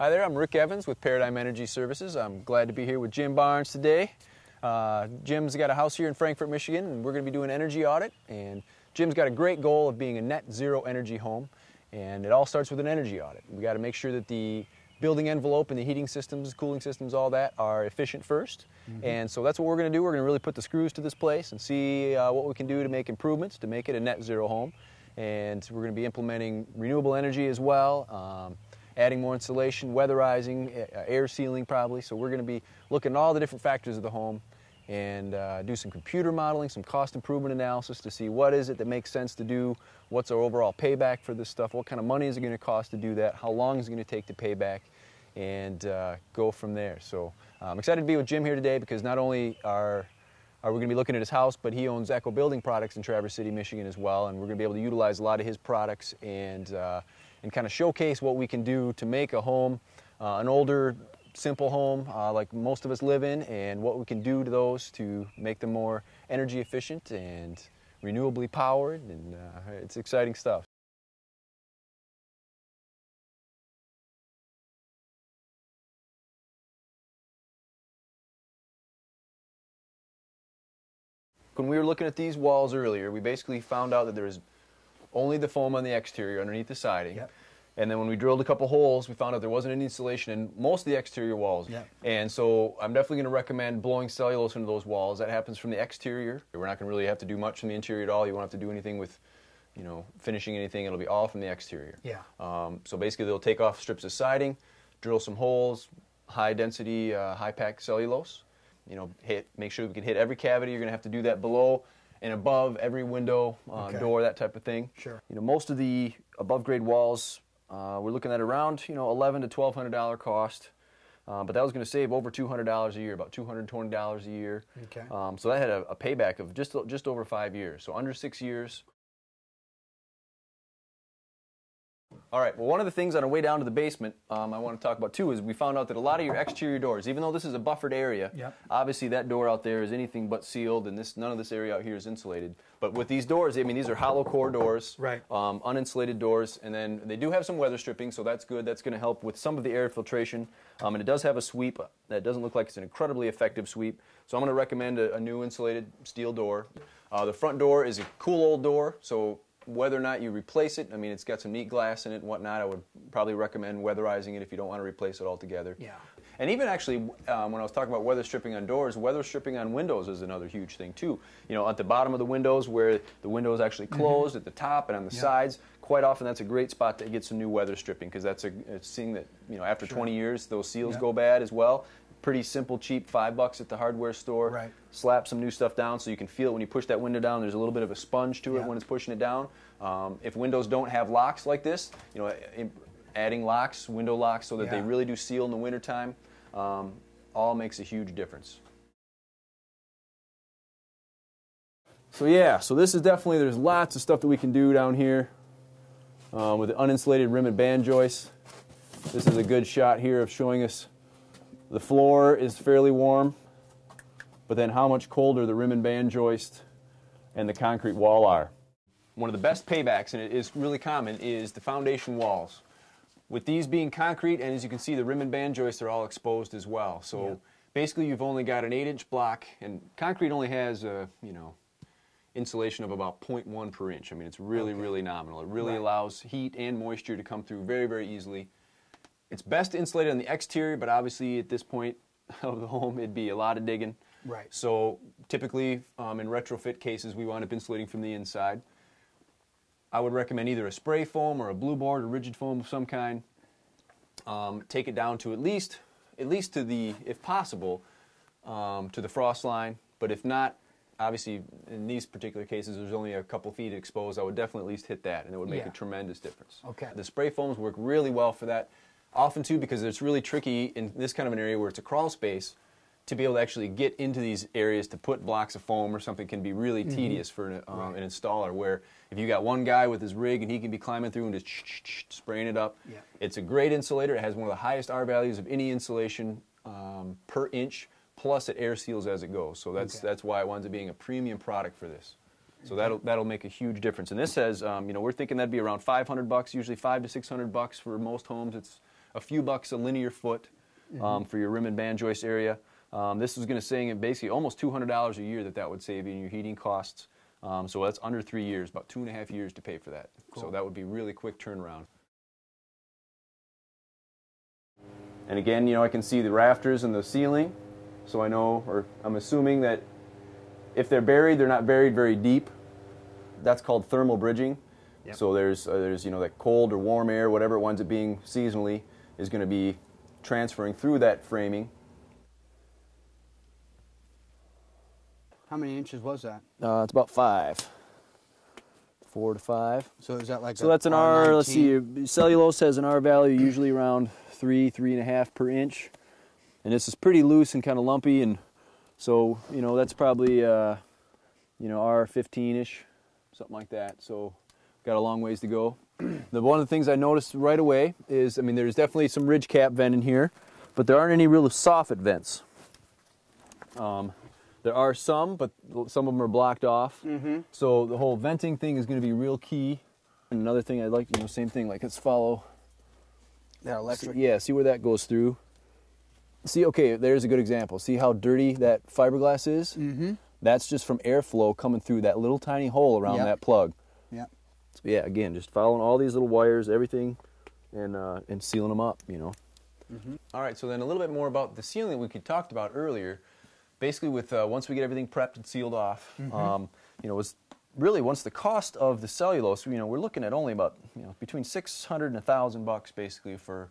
Hi there, I'm Rick Evans with Paradigm Energy Services. I'm glad to be here with Jim Barnes today. Jim's got a house here in Frankfort, Michigan, and we're going to be doing an energy audit. And Jim's got a great goal of being a net zero energy home, and it all starts with an energy audit. We got to make sure that the building envelope and the heating systems, cooling systems, all that are efficient first. And so that's what we're going to do. We're going to really put the screws to this place and see what we can do to make improvements to make it a net zero home. And we're going to be implementing renewable energy as well. Adding more insulation, weatherizing, air sealing probably. So we're going to be looking at all the different factors of the home and do some computer modeling, some cost improvement analysis to see what is it that makes sense to do, what's our overall payback for this stuff, what kind of money is it going to cost to do that, how long is it going to take to pay back, and go from there. So I'm excited to be with Jim here today because not only are we going to be looking at his house, but he owns Echo Building Products in Traverse City, Michigan as well, and we're going to be able to utilize a lot of his products and kind of showcase what we can do to make a home, an older, simple home like most of us live in, and what we can do to those to make them more energy efficient and renewably powered, and it's exciting stuff. When we were looking at these walls earlier, we basically found out that there was only the foam on the exterior underneath the siding. Yep. And then when we drilled a couple holes, we found out there wasn't any insulation in most of the exterior walls. Yep. And so I'm definitely going to recommend blowing cellulose into those walls. That happens from the exterior. We're not going to really have to do much from the interior at all. You won't have to do anything with, you know, finishing anything. It'll be all from the exterior. Yeah. So basically they'll take off strips of siding, drill some holes, high density, high pack cellulose. You know, make sure we can hit every cavity. You're going to have to do that below and above every window, door, that type of thing. Sure. You know, most of the above grade walls, we're looking at around, you know, $1,100 to $1,200 cost. But that was going to save over $200 a year, about $220 a year. Okay. So that had a payback of just over 5 years, so under 6 years. All right, well, one of the things on our way down to the basement I want to talk about too is we found out that a lot of your exterior doors, even though this is a buffered area, Yep. obviously that door out there is anything but sealed, and none of this area out here is insulated. But with these doors, I mean, these are hollow core doors, Right. Uninsulated doors, and then they do have some weather stripping, so that's good. That's going to help with some of the air filtration, and it does have a sweep that doesn't look like it's an incredibly effective sweep. So I'm going to recommend a new insulated steel door. The front door is a cool old door, so whether or not you replace it, I mean, it's got some neat glass in it and whatnot. I would probably recommend weatherizing it if you don't want to replace it altogether. Yeah. And even actually, when I was talking about weather stripping on doors, weather stripping on windows is another huge thing too. You know, at the bottom of the windows where the window is actually closed, at the top and on the sides, quite often that's a great spot to get some new weather stripping because that's a thing that, you know, after 20 years, those seals go bad as well. Pretty simple, cheap, $5 at the hardware store. Right. Slap some new stuff down so you can feel it when you push that window down. There's a little bit of a sponge to it Yeah. when it's pushing it down. If windows don't have locks like this, you know, adding locks, window locks, so that they really do seal in the wintertime, all makes a huge difference. So yeah, so this is definitely, there's lots of stuff that we can do down here with the uninsulated rim and band joists. This is a good shot here of showing us the floor is fairly warm, but then how much colder the rim and band joist and the concrete wall are. One of the best paybacks, and it is really common, is the foundation walls. With these being concrete, and as you can see, the rim and band joists are all exposed as well. So basically you've only got an 8-inch block, and concrete only has a, you know, insulation of about 0.1 per inch. I mean, it's really, really nominal. It really allows heat and moisture to come through very, very easily. It's best to insulate it on the exterior, but obviously at this point of the home, it'd be a lot of digging. Right. So typically in retrofit cases, we wind up insulating from the inside. I would recommend either a spray foam or a blue board or rigid foam of some kind. Take it down to at least to the, if possible, to the frost line. But if not, obviously in these particular cases, there's only a couple feet exposed. I would definitely at least hit that, and it would make a tremendous difference. Okay. The spray foams work really well for that. Often too, because it's really tricky in this kind of an area where it's a crawl space, to be able to actually get into these areas to put blocks of foam or something can be really tedious for an installer, where if you got one guy with his rig and he can be climbing through and just spraying it up, it's a great insulator. It has one of the highest R values of any insulation per inch, plus it air seals as it goes. So that's why it winds up being a premium product for this. So that'll make a huge difference. And this says, you know, we're thinking that'd be around $500, usually $500 to $600 for most homes. It's a few bucks a linear foot for your rim and band joist area. This is going to save basically almost $200 a year that would save you in your heating costs. So that's under 3 years, about 2.5 years to pay for that. Cool. So that would be really quick turnaround. And again, you know, I can see the rafters and the ceiling, so I know, or I'm assuming that if they're buried, they're not buried very deep. That's called thermal bridging. Yep. So there's you know, that cold or warm air, whatever it winds up being seasonally, is going to be transferring through that framing. How many inches was that? It's about 5. 4 to 5. So is that like so that's an R, let's see, cellulose has an R value usually around 3.5 per inch. And this is pretty loose and kind of lumpy, and so, you know, that's probably, you know, R15-ish, something like that. So got a long ways to go. One of the things I noticed right away is, I mean, there's definitely some ridge cap vent in here, but there aren't any real soffit vents. There are some, but some of them are blocked off. So the whole venting thing is going to be real key. And another thing I'd like, you know, same thing, like let's follow that electric. Yeah, see where that goes through. See, okay, there's a good example. See how dirty that fiberglass is? That's just from airflow coming through that little tiny hole around that plug. So yeah, again, just following all these little wires, everything, and sealing them up, you know. All right, so then a little bit more about the sealing we talked about earlier. Basically, with once we get everything prepped and sealed off, you know, was really once the cost of the cellulose, you know, we're looking at only about, you know, between $600 and $1,000 basically for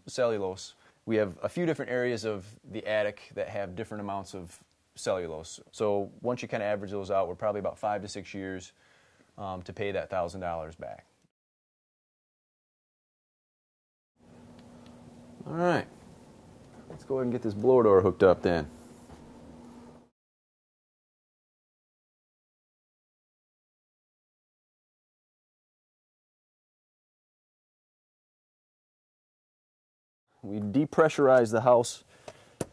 cellulose. We have a few different areas of the attic that have different amounts of cellulose. So once you kind of average those out, we're probably about 5 to 6 years to pay that $1,000 back. All right, let's go ahead and get this blower door hooked up then. We depressurize the house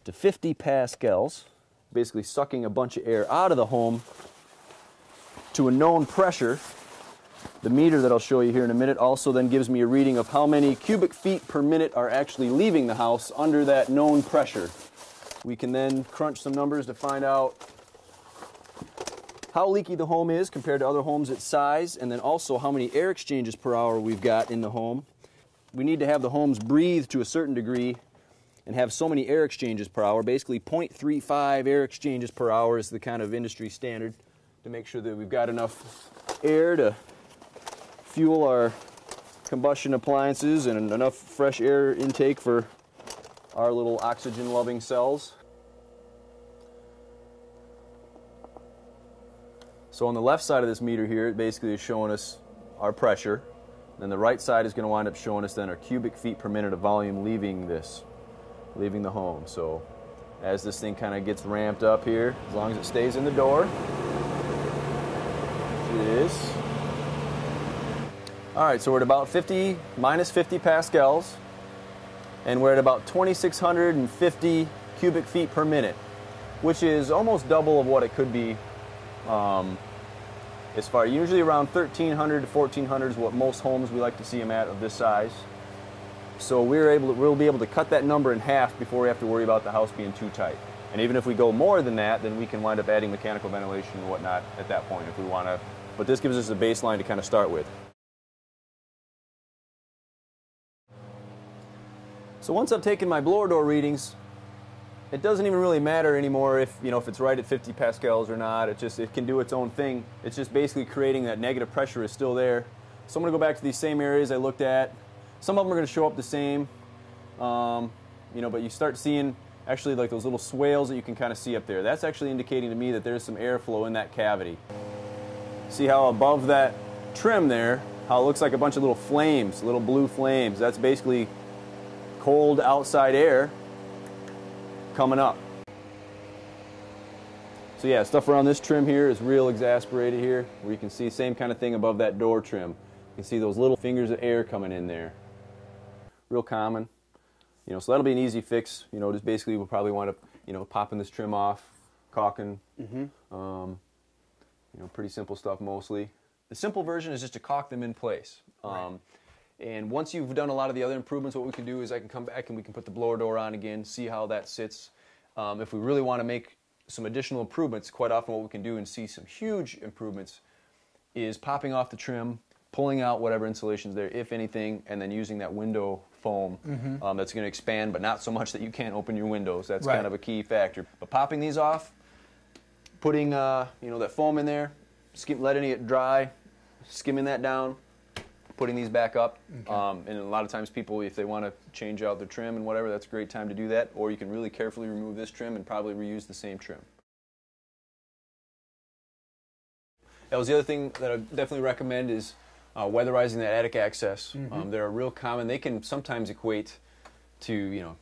to 50 pascals, basically sucking a bunch of air out of the home to a known pressure. The meter that I'll show you here in a minute also then gives me a reading of how many cubic feet per minute are actually leaving the house under that known pressure. We can then crunch some numbers to find out how leaky the home is compared to other homes its size, and then also how many air exchanges per hour we've got in the home. We need to have the homes breathe to a certain degree and have so many air exchanges per hour. Basically 0.35 air exchanges per hour is the kind of industry standard to make sure that we've got enough air to fuel our combustion appliances and enough fresh air intake for our little oxygen-loving cells. So on the left side of this meter here, it basically is showing us our pressure. Then the right side is going to wind up showing us then our cubic feet per minute of volume leaving the home. So as this thing kind of gets ramped up here, as long as it stays in the door, which it is. All right, so we're at about minus 50 pascals, and we're at about 2,650 cubic feet per minute, which is almost double of what it could be. As far, usually around 1,300 to 1,400 is what most homes we like to see them at of this size. So we'll be able to cut that number in half before we have to worry about the house being too tight. And even if we go more than that, then we can wind up adding mechanical ventilation and whatnot at that point if we want to. But this gives us a baseline to kind of start with. So once I've taken my blower door readings, it doesn't even really matter anymore if it's right at 50 pascals or not. It can do its own thing. It's just basically creating that negative pressure is still there. So I'm going to go back to these same areas I looked at. Some of them are going to show up the same, but you start seeing actually like those little swales that you can kind of see up there. That's actually indicating to me that there's some airflow in that cavity. See how above that trim there, how it looks like a bunch of little flames, little blue flames. That's basically cold outside air coming up. So yeah, stuff around this trim here is real exasperated here, where you can see same kind of thing above that door trim. You can see those little fingers of air coming in there. Real common. So that'll be an easy fix. Just basically we'll probably wind up, popping this trim off, caulking. Pretty simple stuff mostly. The simple version is just to caulk them in place. And once you've done a lot of the other improvements, what we can do is I can come back and we can put the blower door on again, see how that sits. If we really want to make some additional improvements, quite often what we can do and see some huge improvements is popping off the trim, pulling out whatever insulation's there, if anything, and then using that window foam that's going to expand, but not so much that you can't open your windows. That's kind of a key factor. But popping these off, putting that foam in there, letting it dry, skimming that down, putting these back up. And a lot of times people, if they want to change out their trim and whatever, that's a great time to do that. Or you can really carefully remove this trim and probably reuse the same trim. That was the other thing that I definitely recommend is weatherizing that attic access. They're real common. They can sometimes equate to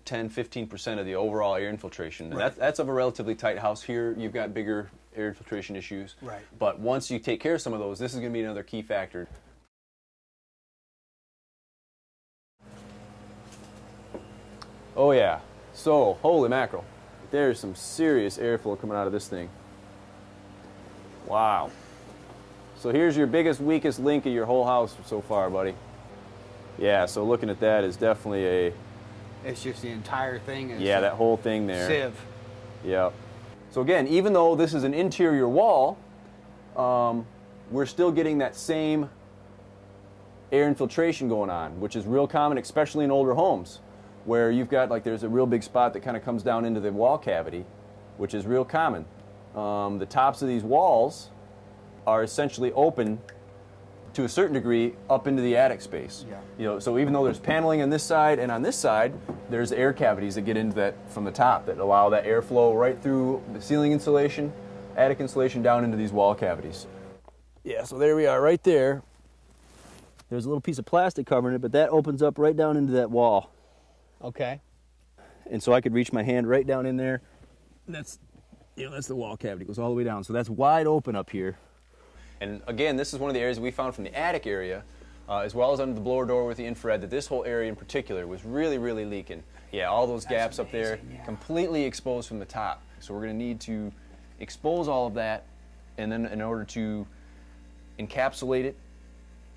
10-15% of the overall air infiltration. And that's of a relatively tight house. Here you've got bigger air infiltration issues. Right. But once you take care of some of those, this is going to be another key factor. Oh yeah. So, holy mackerel. There's some serious airflow coming out of this thing. Wow. So here's your biggest, weakest link of your whole house so far, buddy. Yeah, so looking at that is definitely a... It's just the entire thing. Yeah, that whole thing there. Sieve. Yep. So again, even though this is an interior wall, we're still getting that same air infiltration going on, which is real common, especially in older homes, where you've got, there's a real big spot that kind of comes down into the wall cavity, which is real common. The tops of these walls are essentially open to a certain degree up into the attic space. Yeah. So even though there's paneling on this side and on this side, there's air cavities that get into that from the top that allow that airflow right through the ceiling insulation, attic insulation down into these wall cavities. Yeah, so there we are right there. There's a little piece of plastic covering it, but that opens up right down into that wall. Okay. And so I could reach my hand right down in there. That's the wall cavity. It goes all the way down. So that's wide open up here. And again, this is one of the areas we found from the attic area, as well as under the blower door with the infrared, that this whole area in particular was really, really leaking. Yeah, all those gaps up there, completely exposed from the top. So we're going to need to expose all of that, and then in order to encapsulate it,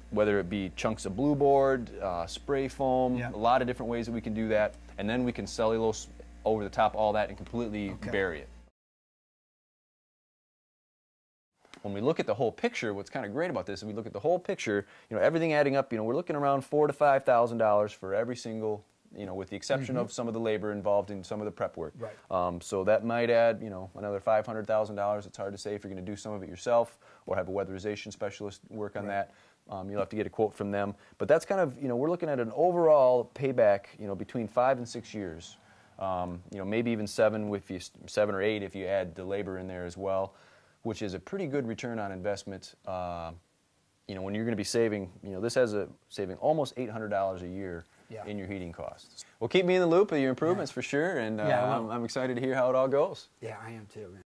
whether it be chunks of blue board, spray foam, a lot of different ways that we can do that, and then we can cellulose over the top of all that and completely bury it. When we look at the whole picture, what's kind of great about this is we look at the whole picture, everything adding up, we're looking around $4,000 to $5,000 for every single, with the exception of some of the labor involved in some of the prep work. Right. So that might add, another $500,000. It's hard to say if you're going to do some of it yourself or have a weatherization specialist work on that. You'll have to get a quote from them. But that's kind of, we're looking at an overall payback, between 5 and 6 years. Maybe even 7 or 8 if you add the labor in there as well, which is a pretty good return on investment. When you're going to be saving, this has saving almost $800 a year in your heating costs. Well, keep me in the loop of your improvements for sure, and I'm excited to hear how it all goes. Yeah, I am too, man.